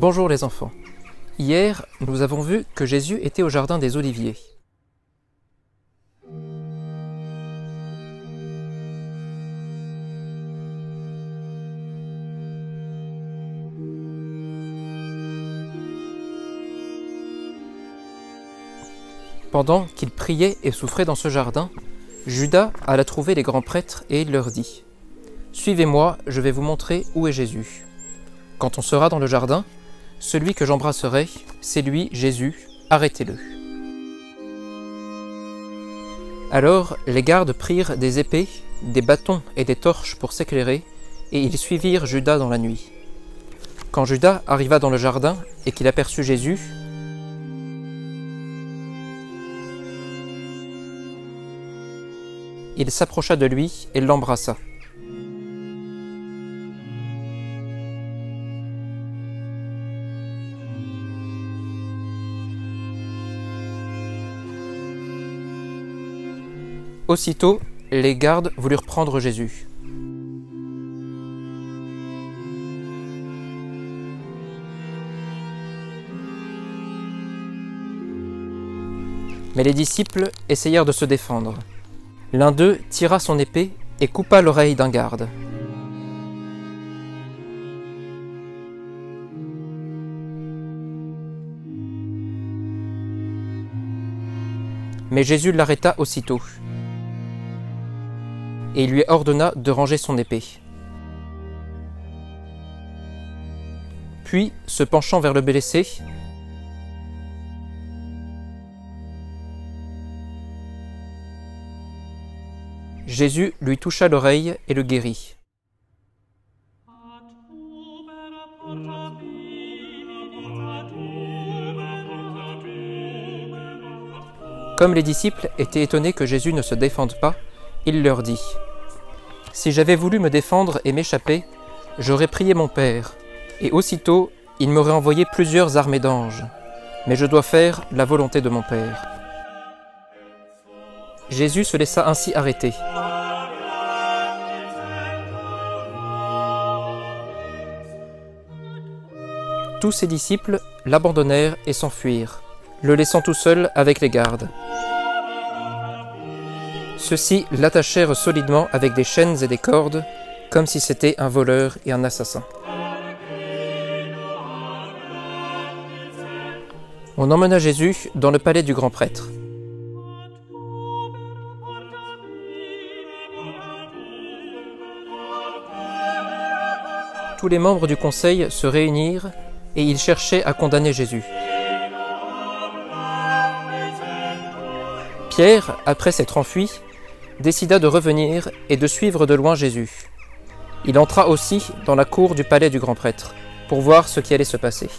Bonjour les enfants. Hier, nous avons vu que Jésus était au jardin des Oliviers. Pendant qu'il priait et souffrait dans ce jardin, Judas alla trouver les grands prêtres et il leur dit : « Suivez-moi, je vais vous montrer où est Jésus. Quand on sera dans le jardin, celui que j'embrasserai, c'est lui, Jésus, arrêtez-le. » Alors les gardes prirent des épées, des bâtons et des torches pour s'éclairer, et ils suivirent Judas dans la nuit. Quand Judas arriva dans le jardin et qu'il aperçut Jésus, il s'approcha de lui et l'embrassa. Aussitôt, les gardes voulurent prendre Jésus. Mais les disciples essayèrent de se défendre. L'un d'eux tira son épée et coupa l'oreille d'un garde. Mais Jésus l'arrêta aussitôt, et il lui ordonna de ranger son épée. Puis, se penchant vers le blessé, Jésus lui toucha l'oreille et le guérit. Comme les disciples étaient étonnés que Jésus ne se défende pas, il leur dit : « Si j'avais voulu me défendre et m'échapper, j'aurais prié mon Père, et aussitôt il m'aurait envoyé plusieurs armées d'anges. Mais je dois faire la volonté de mon Père. » Jésus se laissa ainsi arrêter. Tous ses disciples l'abandonnèrent et s'enfuirent, le laissant tout seul avec les gardes. Ceux-ci l'attachèrent solidement avec des chaînes et des cordes, comme si c'était un voleur et un assassin. On emmena Jésus dans le palais du grand prêtre. Tous les membres du conseil se réunirent et ils cherchaient à condamner Jésus. Pierre, après s'être enfui, décida de revenir et de suivre de loin Jésus. Il entra aussi dans la cour du palais du grand prêtre pour voir ce qui allait se passer.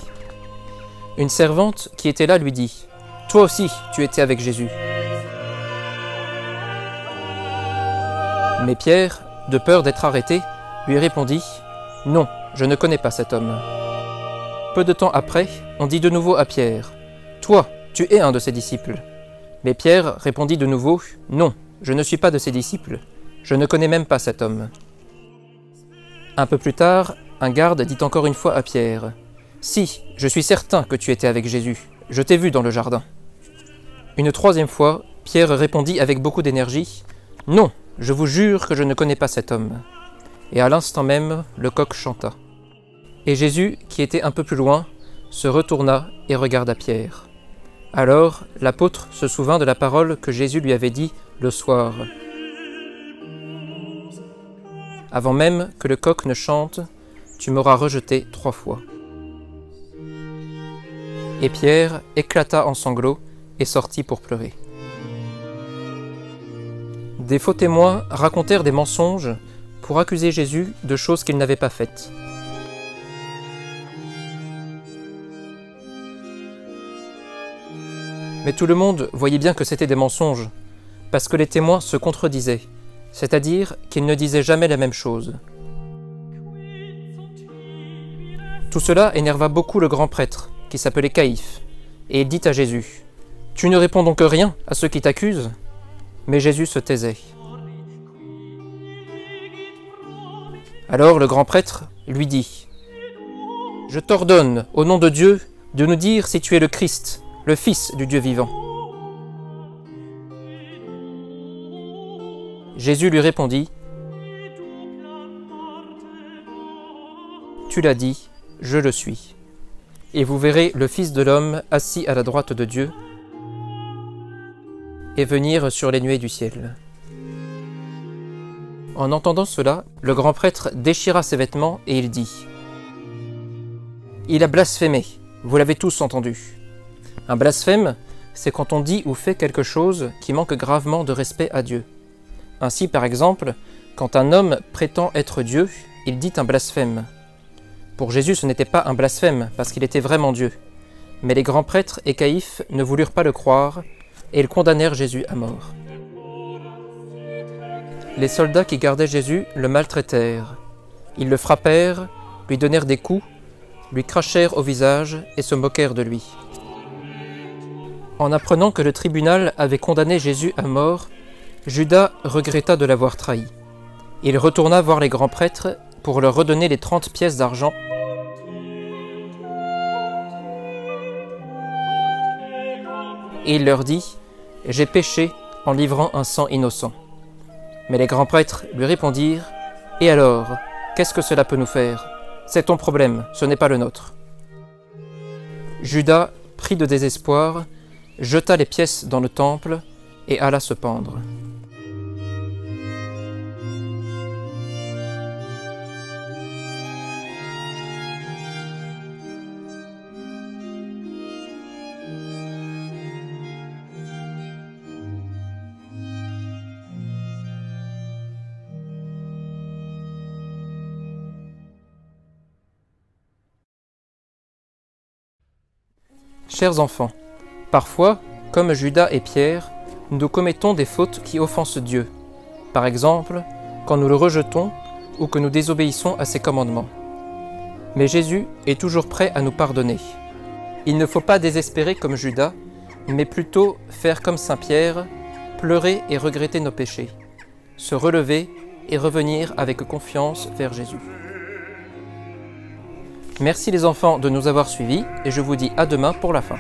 Une servante qui était là lui dit : « Toi aussi, tu étais avec Jésus. » Mais Pierre, de peur d'être arrêté, lui répondit : « Non, je ne connais pas cet homme. » Peu de temps après, on dit de nouveau à Pierre : « Toi, tu es un de ses disciples. » Mais Pierre répondit de nouveau : « Non, je ne suis pas de ses disciples. Je ne connais même pas cet homme. » Un peu plus tard, un garde dit encore une fois à Pierre : « Si, je suis certain que tu étais avec Jésus. Je t'ai vu dans le jardin. » Une troisième fois, Pierre répondit avec beaucoup d'énergie : « Non, je vous jure que je ne connais pas cet homme. » Et à l'instant même, le coq chanta. Et Jésus, qui était un peu plus loin, se retourna et regarda Pierre. Alors, l'apôtre se souvint de la parole que Jésus lui avait dit le soir. « Avant même que le coq ne chante, tu m'auras rejeté 3 fois. » Et Pierre éclata en sanglots et sortit pour pleurer. Des faux témoins racontèrent des mensonges pour accuser Jésus de choses qu'il n'avait pas faites. Mais tout le monde voyait bien que c'était des mensonges, parce que les témoins se contredisaient, c'est-à-dire qu'ils ne disaient jamais la même chose. Tout cela énerva beaucoup le grand prêtre, qui s'appelait Caïphe, et il dit à Jésus : « Tu ne réponds donc rien à ceux qui t'accusent ?» Mais Jésus se taisait. Alors le grand prêtre lui dit : Je t'ordonne, au nom de Dieu, de nous dire si tu es le Christ, le Fils du Dieu vivant. » Jésus lui répondit, « Tu l'as dit, je le suis. Et vous verrez le Fils de l'homme assis à la droite de Dieu et venir sur les nuées du ciel. » En entendant cela, le grand prêtre déchira ses vêtements et il dit, « Il a blasphémé, vous l'avez tous entendu. » Un blasphème, c'est quand on dit ou fait quelque chose qui manque gravement de respect à Dieu. Ainsi, par exemple, quand un homme prétend être Dieu, il dit un blasphème. Pour Jésus, ce n'était pas un blasphème, parce qu'il était vraiment Dieu. Mais les grands prêtres et Caïphe ne voulurent pas le croire, et ils condamnèrent Jésus à mort. Les soldats qui gardaient Jésus le maltraitèrent. Ils le frappèrent, lui donnèrent des coups, lui crachèrent au visage et se moquèrent de lui. En apprenant que le tribunal avait condamné Jésus à mort, Judas regretta de l'avoir trahi. Il retourna voir les grands prêtres pour leur redonner les 30 pièces d'argent et il leur dit « J'ai péché en livrant un sang innocent. » Mais les grands prêtres lui répondirent « Et alors, qu'est-ce que cela peut nous faire? C'est ton problème, ce n'est pas le nôtre. » Judas, pris de désespoir, jeta les pièces dans le temple et alla se pendre. Chers enfants, parfois, comme Judas et Pierre, nous commettons des fautes qui offensent Dieu. Par exemple, quand nous le rejetons ou que nous désobéissons à ses commandements. Mais Jésus est toujours prêt à nous pardonner. Il ne faut pas désespérer comme Judas, mais plutôt faire comme Saint Pierre, pleurer et regretter nos péchés, se relever et revenir avec confiance vers Jésus. Merci les enfants de nous avoir suivis et je vous dis à demain pour la fin.